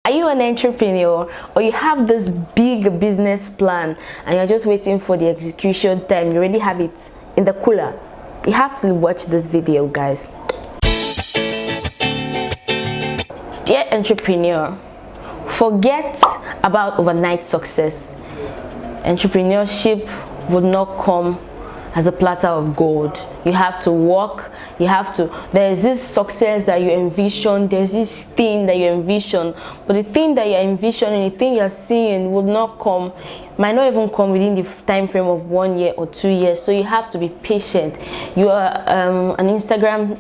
Are you an entrepreneur, or you have this big business plan and you're just waiting for the execution time? You already have it in the cooler. You have to watch this video, guys. Dear entrepreneur, forget about overnight success. Entrepreneurship would not come as a platter of gold. You have to work, there's this success that you envision, there's this thing that you envision, but the thing that you're envisioning, the thing you're seeing will not come, might not even come within the time frame of 1 year or 2 years. So you have to be patient. You are an Instagram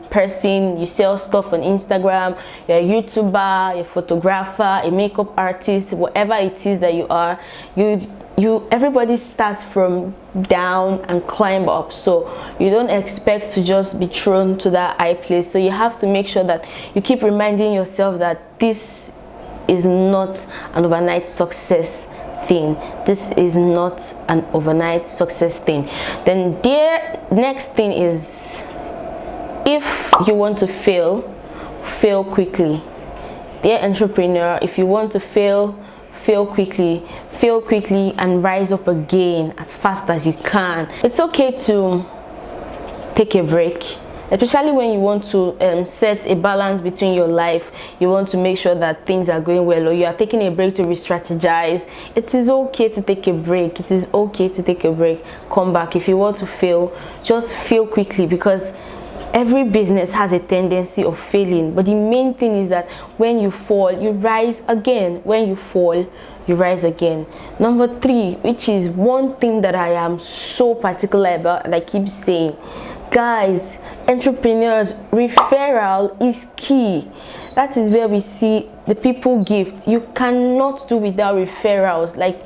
person, you sell stuff on Instagram, you're a YouTuber, you're a photographer, a makeup artist, whatever it is that you are, everybody starts from down and climb up, so you don't expect to just be thrown to that high place. So you have to make sure that you keep reminding yourself that this is not an overnight success thing. This is not an overnight success thing. Then the next thing is, if you want to fail quickly. Dear entrepreneur, if you want to fail quickly and rise up again as fast as you can. It's okay to take a break, especially when you want to set a balance between your life. You want to make sure that things are going well, or you are taking a break to re-strategize. It is okay to take a break. It is okay to take a break. Come back. If you want to fail, just fail quickly, because every business has a tendency of failing, but the main thing is that when you fall, you rise again. When you fall, you rise again. Number 3, which is one thing that I am so particular about, and I keep saying, guys, entrepreneurs, referral is key. That is where we see the people gift. You cannot do without referrals. Like,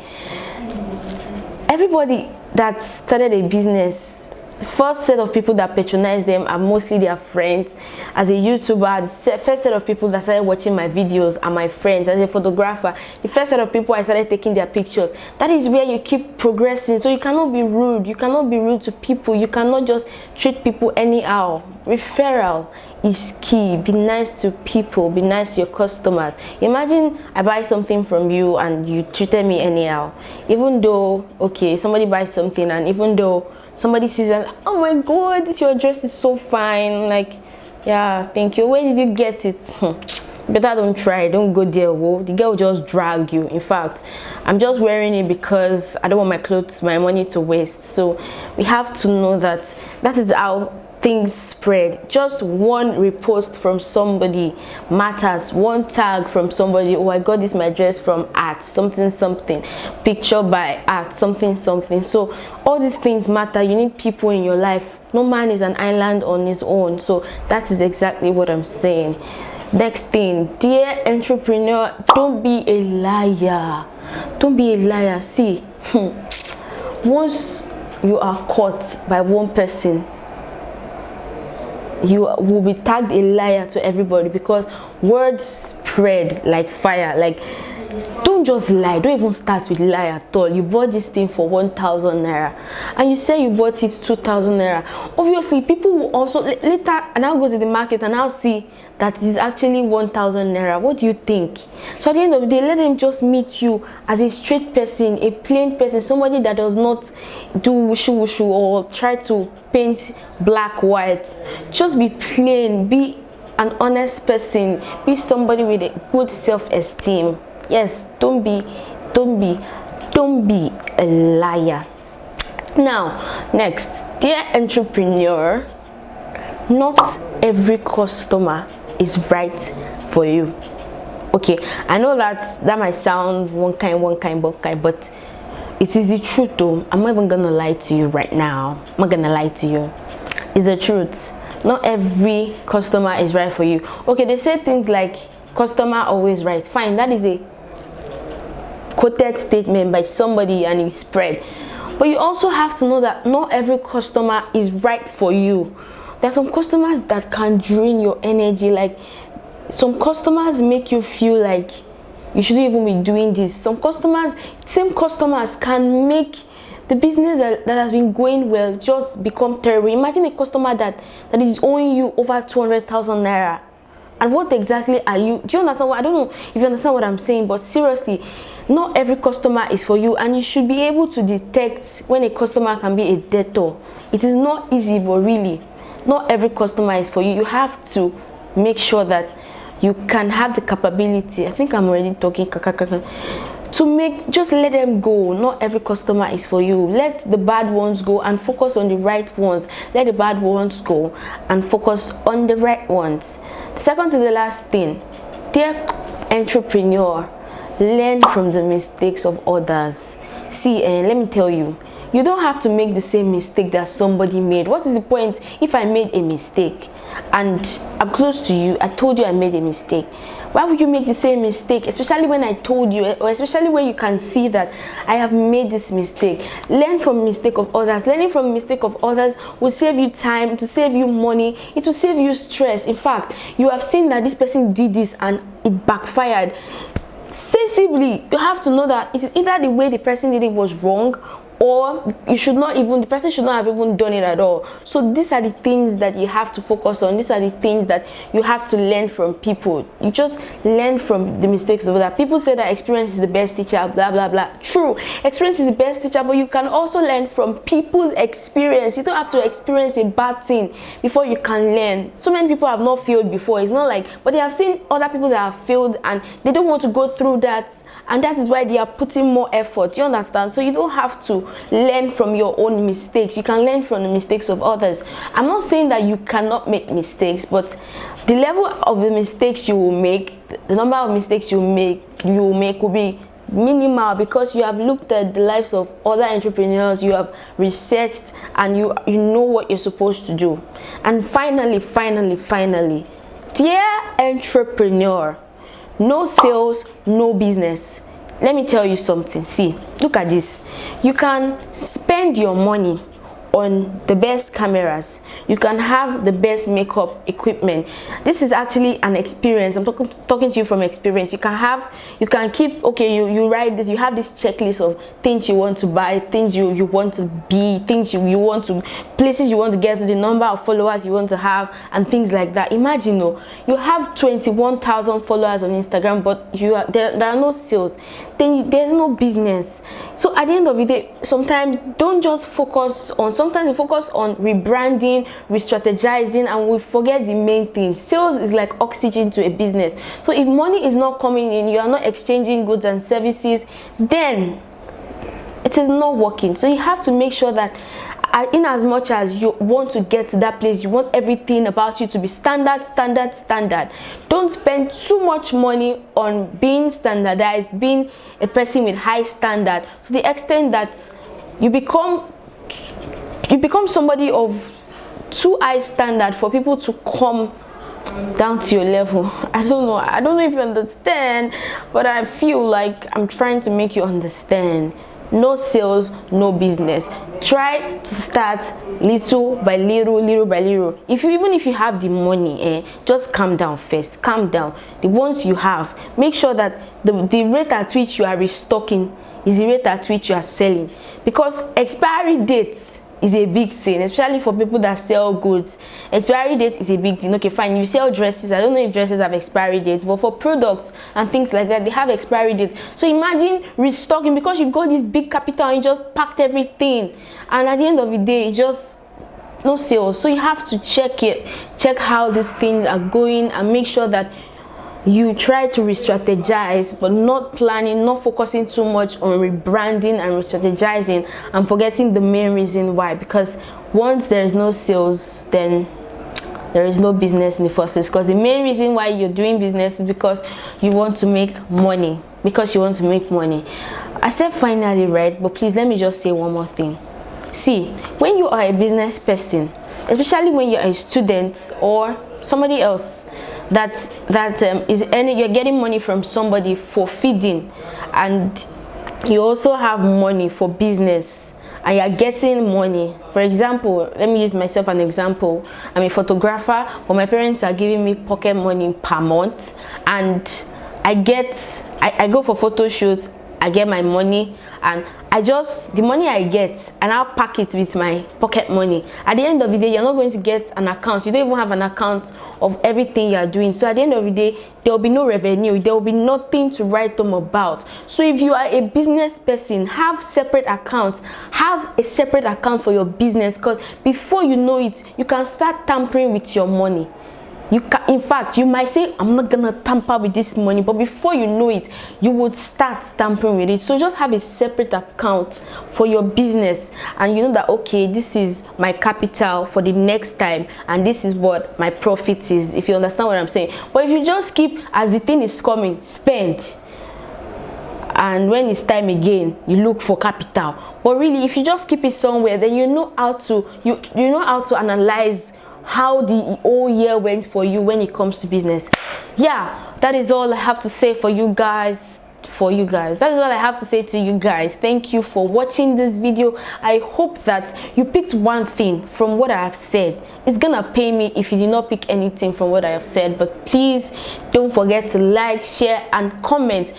everybody that started a business, the first set of people that patronize them are mostly their friends. As a YouTuber, the first set of people that started watching my videos are my friends. As a photographer, the first set of people I started taking their pictures. That is where you keep progressing. So you cannot be rude. You cannot be rude to people. You cannot just treat people anyhow. Referral is key. Be nice to people. Be nice to your customers. Imagine I buy something from you and you treated me anyhow. Even though, okay, somebody buys something, and even though somebody sees and, oh my god, your dress is so fine, like, yeah, thank you, where did you get it? Better don't try, don't go there. Whoa, the girl will just drag you. In fact, I'm just wearing it because I don't want my clothes, my money to waste. So we have to know that that is how things spread. Just one repost from somebody matters. One tag from somebody, oh, I got this my dress from at something, picture by at something. So all these things matter. You need people in your life. No man is an island on his own. So that is exactly what I'm saying. Next thing, dear entrepreneur, don't be a liar. Don't be a liar. See, once you are caught by one person, you will be tagged a liar to everybody, because words spread like fire. Like, don't just lie. Don't even start with lie at all. You bought this thing for 1,000 naira and you say you bought it 2,000 naira. Obviously, people will also later, and I'll go to the market and I'll see that it is actually 1,000 naira. What do you think? So at the end of the day, let them just meet you as a straight person, a plain person, somebody that does not do wushu or try to paint black white. Just be plain, be an honest person, be somebody with a good self-esteem. Yes, don't be a liar. Now, next, dear entrepreneur, not every customer is right for you. Okay, I know that might sound one kind, but it is the truth though. I'm not even gonna lie to you right now. I'm not gonna lie to you. It's the truth. Not every customer is right for you. Okay, they say things like customer always right. Fine, that is a quoted statement by somebody and it's spread. But you also have to know that not every customer is right for you. There are some customers that can drain your energy. Like, some customers make you feel like you shouldn't even be doing this. Some customers, same customers, can make the business that has been going well just become terrible. Imagine a customer that is owing you over 200,000 naira. And what exactly are you? Do you understand what? I don't know if you understand what I'm saying, but seriously, not every customer is for you, and you should be able to detect when a customer can be a debtor. It is not easy, but really, not every customer is for you. You have to make sure that you can have the capability. I think I'm already talking to make, just let them go. Not every customer is for you. Let the bad ones go and focus on the right ones. Let the bad ones go and focus on the right ones. The second to the last thing, dear entrepreneur, learn from the mistakes of others. See, let me tell you, you don't have to make the same mistake that somebody made. What is the point if I made a mistake and I'm close to you, I told you I made a mistake? Why would you make the same mistake, especially when I told you, or especially when you can see that I have made this mistake? Learn from the mistake of others. Learning from the mistake of others will save you time, to save you money, it will save you stress. In fact, you have seen that this person did this and it backfired. Sensibly, you have to know that it is either the way the person did it was wrong, or you should not even, the person should not have even done it at all. So these are the things that you have to focus on. These are the things that you have to learn from people. You just learn from the mistakes of others. People say that experience is the best teacher, blah blah blah. True, experience is the best teacher, but you can also learn from people's experience. You don't have to experience a bad thing before you can learn. So many people have not failed before. It's not like, but they have seen other people that have failed and they don't want to go through that, and that is why they are putting more effort. You understand? So you don't have to learn from your own mistakes. You can learn from the mistakes of others. I'm not saying that you cannot make mistakes, but the level of the mistakes you will make, the number of mistakes you will make will be minimal, because you have looked at the lives of other entrepreneurs, you have researched, and you know what you're supposed to do. And finally, dear entrepreneur, no sales, no business. Let me tell you something. See, look at this. You can spend your money on the best cameras. You can have the best makeup equipment. This is actually an experience. I'm talking to you from experience. You can keep, okay, you write this, you have this checklist of things you want to buy, things you want to be, things you want to, places you want to get to, the number of followers you want to have, and things like that. Imagine, you have 21,000 followers on Instagram, but there are no sales. Then there's no business. So at the end of the day, sometimes don't just focus on, sometimes we focus on rebranding, re-strategizing, and we forget the main thing. Sales is like oxygen to a business. So if money is not coming in, you are not exchanging goods and services, then it is not working. So you have to make sure that in as much as you want to get to that place, you want everything about you to be standard. Don't spend too much money on being standardized, being a person with high standard, to the extent that you become somebody of too high standard for people to come down to your level. I don't know if you understand, but I feel like I'm trying to make you understand. No sales, no business. Try to start little by little. Even if you have the money, just calm down first. Calm down. The ones you have, make sure that the rate at which you are restocking is the rate at which you are selling, because expiry dates is a big thing, especially for people that sell goods. Expiry date is a big thing. Okay, fine, you sell dresses. I don't know if dresses have expiry dates, but for products and things like that, they have expiry dates. So imagine restocking, because you got this big capital and you just packed everything, and at the end of the day, it just no sales. So you have to check how these things are going, and make sure that you try to re-strategize, but not planning, not focusing too much on rebranding and re-strategizing, and forgetting the main reason why. Because once there is no sales, then there is no business in the first place. Because the main reason why you're doing business is because you want to make money. I said finally, right? But please let me just say one more thing. See, when you are a business person, especially when you're a student or somebody else you're getting money from somebody for feeding, and you also have money for business, and you're getting money. For example, let me use myself an example. I'm a photographer, but my parents are giving me pocket money per month, and I go for photo shoots I get my money, and the money I get, and I'll pack it with my pocket money. At the end of the day, you're not going to get an account. You don't even have an account of everything you're doing. So at the end of the day, there will be no revenue. There will be nothing to write them about. So if you are a business person, have separate accounts. Have a separate account for your business, because before you know it, you can start tampering with your money. In fact, you might say, I'm not gonna tamper with this money, but before you know it, you would start tampering with it. So just have a separate account for your business, and you know that, okay, this is my capital for the next time, and this is what my profit is, if you understand what I'm saying. But if you just keep, as the thing is coming, spend, and when it's time again, you look for capital. But really, if you just keep it somewhere, then you know how to you know how to analyze how the whole year went for you when it comes to business. Yeah, that is all I have to say for you guys. That is all I have to say to you guys. Thank you for watching this video. I hope that you picked one thing from what I have said. It's gonna pay me if you did not pick anything from what I have said, but please don't forget to like, share, and comment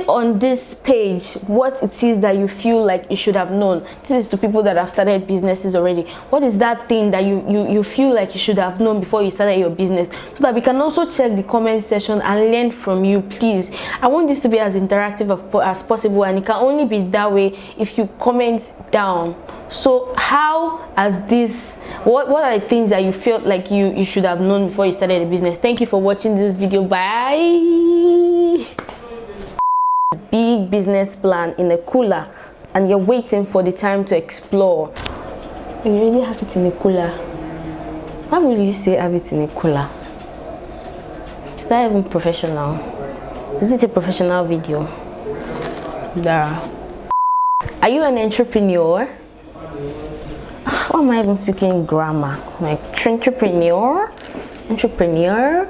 on this page what it is that you feel like you should have known. This is to people that have started businesses already. What is that thing that you feel like you should have known before you started your business, so that we can also check the comment section and learn from you. Please, I want this to be as interactive as possible, and it can only be that way if you comment down. So how has this, what are the things that you felt like you should have known before you started a business? Thank you for watching this video. Bye. Big business plan in a cooler, and you're waiting for the time to explore. You really have it in a cooler. How will you say have it in a cooler? Is that even professional? Is it a professional video? Dara, are you an entrepreneur? Why am I even speaking grammar? Like entrepreneur, entrepreneurship.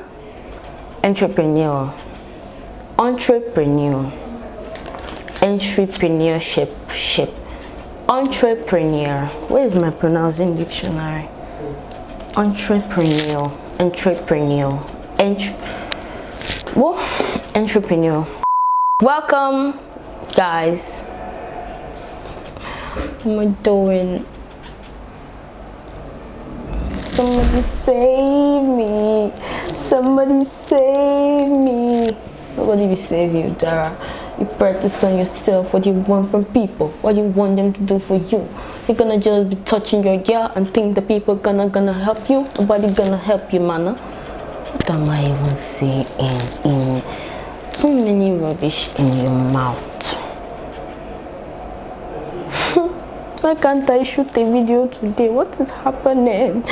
Entrepreneur. Where is my pronouncing dictionary? Entrepreneur. Welcome, guys. What am I doing? Somebody save me. Somebody save me. Nobody will save you, Dara. You practice on yourself. What you want from people, what you want them to do for you. You're gonna just be touching your gear and think the people gonna help you. Nobody gonna help you, man. What am I even saying? Too many rubbish in your mouth. Why can't I shoot a video today? What is happening?